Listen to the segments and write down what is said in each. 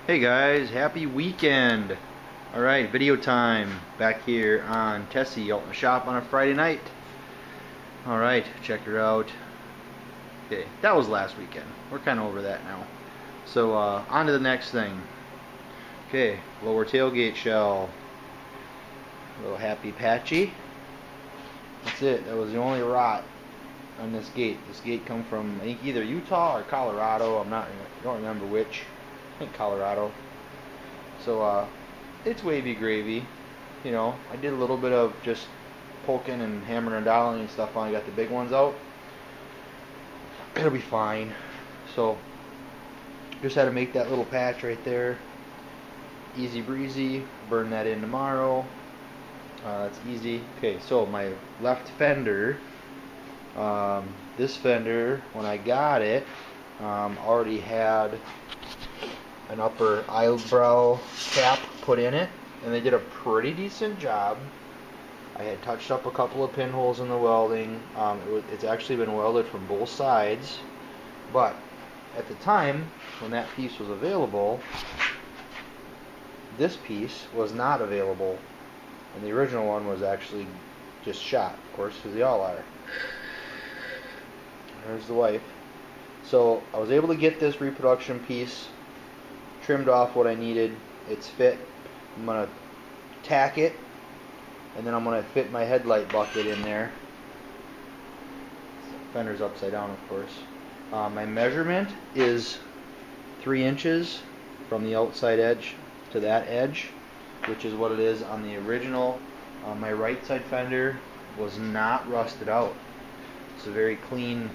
Hey guys, happy weekend. Alright, video time back here on Tessie out in the shop on a Friday night. Alright, check her out. Okay, that was last weekend. We're kind of over that now. So, on to the next thing. Okay, lower tailgate shell. A little happy patchy. That's it. That was the only rot on this gate. This gate come from, I think, either Utah or Colorado. I don't remember which. I think Colorado. So it's wavy gravy. You know, I did a little bit of just poking and hammering and dialing and stuff when I got the big ones out. It'll be fine. So just had to make that little patch right there. Easy breezy. Burn that in tomorrow. That's easy. Okay, so my left fender. This fender, when I got it, already had an upper eyebrow cap put in it, and they did a pretty decent job. I had touched up a couple of pinholes in the welding. It's actually been welded from both sides, but at the time when that piece was available, this piece was not available, and the original one was actually just shot, of course, because they all are. There's the wife. So I was able to get this reproduction piece trimmed off what I needed. It's fit. I'm going to tack it, and then I'm going to fit my headlight bucket in there. Fender's upside down, of course. My measurement is 3 inches from the outside edge to that edge, which is what it is on the original. My right side fender was not rusted out. It's a very clean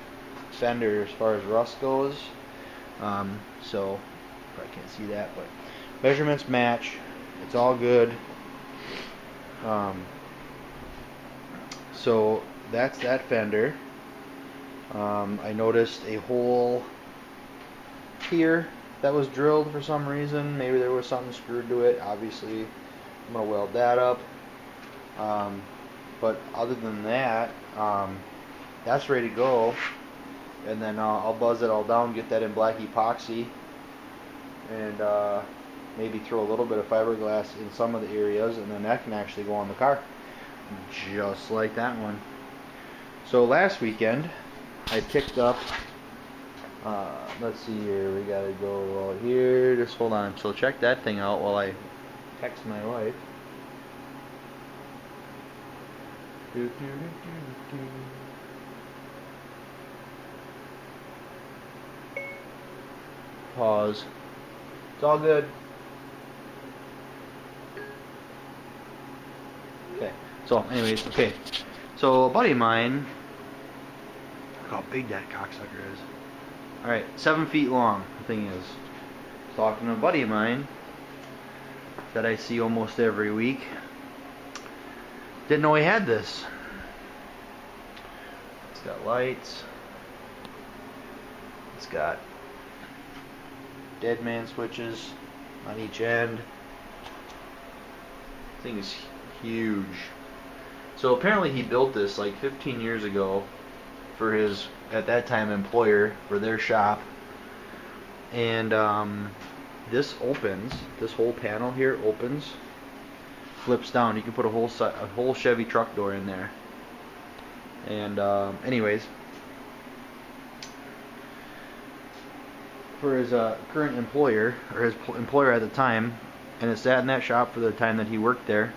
fender as far as rust goes. So probably can't see that, but measurements match. It's all good. So that's that fender. I noticed a hole here that was drilled for some reason. Maybe there was something screwed to it. Obviously, I'm gonna weld that up. But other than that, that's ready to go. And then I'll buzz it all down, get that in black epoxy, and maybe throw a little bit of fiberglass in some of the areas, and then that can actually go on the car, just like that one. So last weekend, I picked up, let's see here, we gotta go out here, just hold on, so check that thing out while I text my wife. Pause. It's all good. Okay. So, anyways, okay. So, a buddy of mine, look how big that cocksucker is. Alright, 7 feet long, the thing is. Talking to a buddy of mine that I see almost every week. Didn't know he had this. It's got lights. It's got dead man switches on each end. This thing is huge. So apparently he built this like 15 years ago for his, at that time, employer, for their shop. And this opens, this whole panel here opens, flips down. You can put a whole Chevy truck door in there. And anyways, for his current employer, or his employer at the time, and it sat in that shop for the time that he worked there,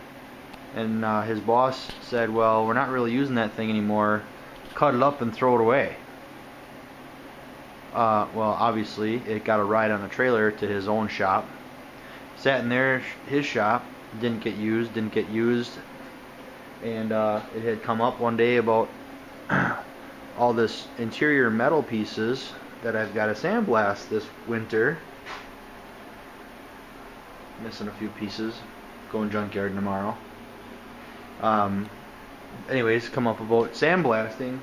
and his boss said, well, we're not really using that thing anymore, cut it up and throw it away. Well, obviously it got a ride on a trailer to his own shop, sat in there, his shop, didn't get used, and it had come up one day about all this interior metal pieces that I've got to sandblast this winter. Missing a few pieces. Going junkyard tomorrow. Anyways, come up about sandblasting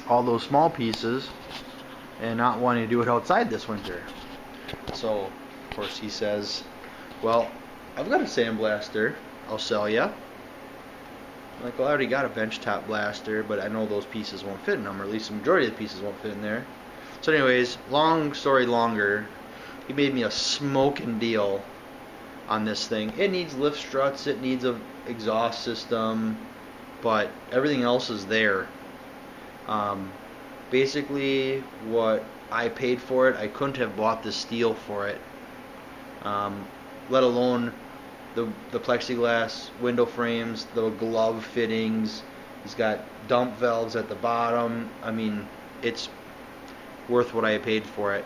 all those small pieces and not wanting to do it outside this winter. So, of course, he says, well, I've got a sandblaster I'll sell ya. I'm like, well, I already got a benchtop blaster, but I know those pieces won't fit in them, or at least the majority of the pieces won't fit in there. So anyways, long story longer, he made me a smoking deal on this thing. It needs lift struts, it needs a exhaust system, but everything else is there. Basically, what I paid for it, I couldn't have bought the steel for it, let alone the plexiglass window frames, the glove fittings. He's got dump valves at the bottom. I mean, it's worth what I paid for it.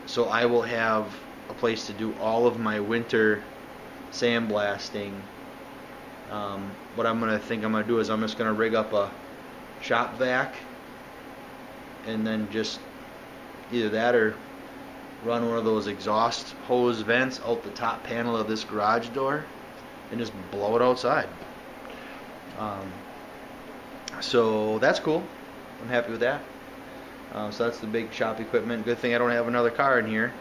So I will have a place to do all of my winter sandblasting. What I'm gonna do is I'm just gonna rig up a shop vac, and then just either that or run one of those exhaust hose vents out the top panel of this garage door and just blow it outside. So that's cool. I'm happy with that. So that's the big shop equipment. Good thing I don't have another car in here.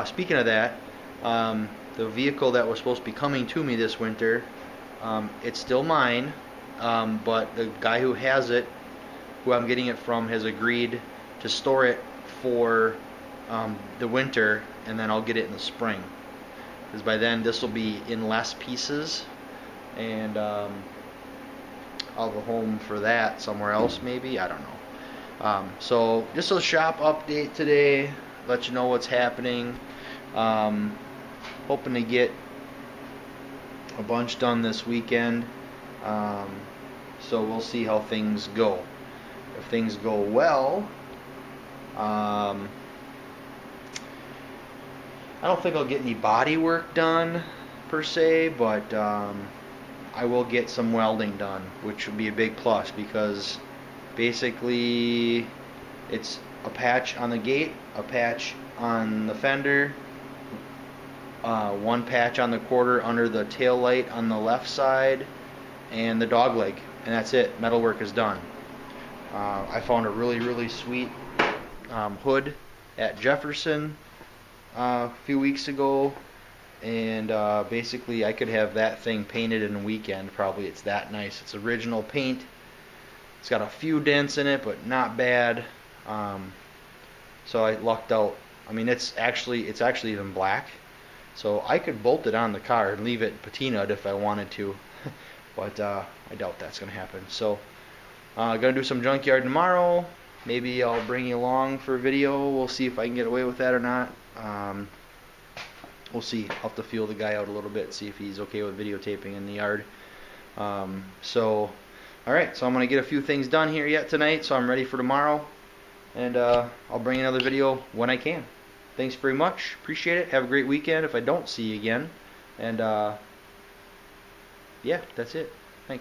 Speaking of that, the vehicle that was supposed to be coming to me this winter, it's still mine, but the guy who has it, who I'm getting it from, has agreed to store it for the winter, and then I'll get it in the spring. Because by then this will be in less pieces, and I'll go home for that somewhere else maybe. I don't know. So just a shop update today. Let you know what's happening. Hoping to get a bunch done this weekend. So we'll see how things go. If things go well, I don't think I'll get any body work done per se, but I will get some welding done, which will be a big plus, because basically it's a patch on the gate, a patch on the fender, one patch on the quarter under the tail light on the left side, and the dog leg, and that's it. Metalwork is done. I found a really sweet hood at Jefferson a few weeks ago, and basically I could have that thing painted in a weekend probably. It's that nice. It's original paint. It's got a few dents in it, but not bad. So I lucked out. I mean, it's actually even black, so I could bolt it on the car and leave it patinaed if I wanted to, but I doubt that's gonna happen. So gonna do some junkyard tomorrow. Maybe I'll bring you along for a video. We'll see if I can get away with that or not. We'll see. I'll have to feel the guy out a little bit, see if he's okay with videotaping in the yard. So alright, so I'm going to get a few things done here yet tonight, so I'm ready for tomorrow. And I'll bring another video when I can. Thanks very much. Appreciate it. Have a great weekend if I don't see you again. And yeah, that's it.